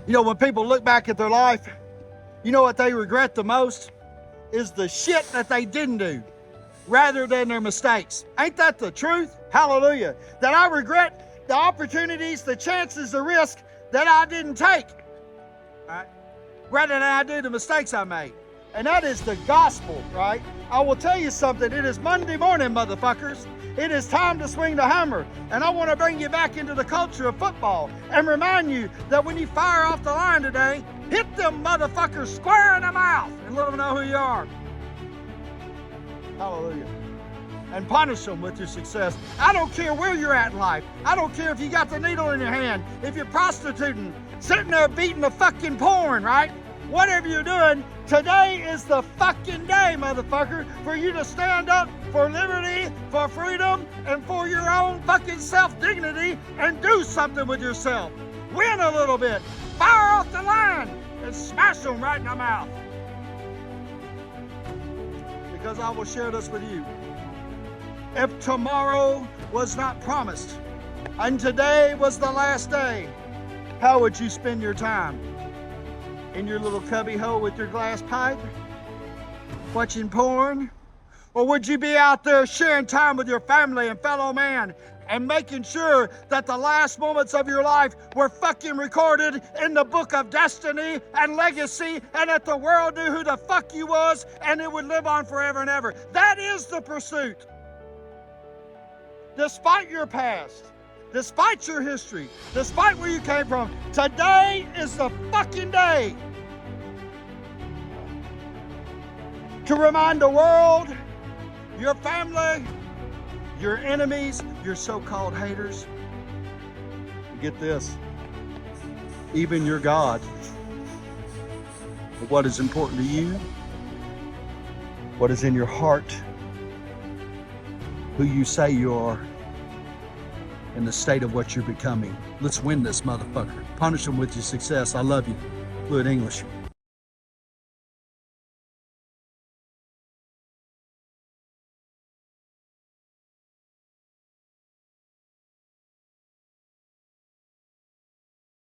You know, when people look back at their life, you know what they regret the most? Is the shit that they didn't do rather than their mistakes. Ain't that the truth? Hallelujah. That I regret the opportunities, the chances, the risk that I didn't take, right? Rather than I do the mistakes I made. And that is the gospel, right? I will tell you something. It is Monday morning, motherfuckers. It is time to swing the hammer. And I want to bring you back into the culture of football and remind you that when you fire off the line today, hit them motherfuckers square in the mouth and let them know who you are. Hallelujah. And punish them with your success. I don't care where you're at in life. I don't care if you got the needle in your hand, if you're prostituting, sitting there beating the fucking porn, right? Whatever you're doing, today is the fucking day, motherfucker, for you to stand up for liberty, for freedom, and for your own fucking self-dignity and do something with yourself. Win a little bit. Fire off the line and smash them right in the mouth. Because I will share this with you. If tomorrow was not promised and today was the last day, how would you spend your time? In your little cubby hole with your glass pipe? Watching porn? Or would you be out there sharing time with your family and fellow man and making sure that the last moments of your life were fucking recorded in the book of destiny and legacy, and that the world knew who the fuck you was and it would live on forever and ever? That is the pursuit. Despite your past, despite your history, despite where you came from, today is the fucking day to remind the world, your family, your enemies, your so-called haters, get this, even your God, what is important to you, what is in your heart, who you say you are, and the state of what you're becoming. Let's win this motherfucker. Punish them with your success. I love you. Fluent English.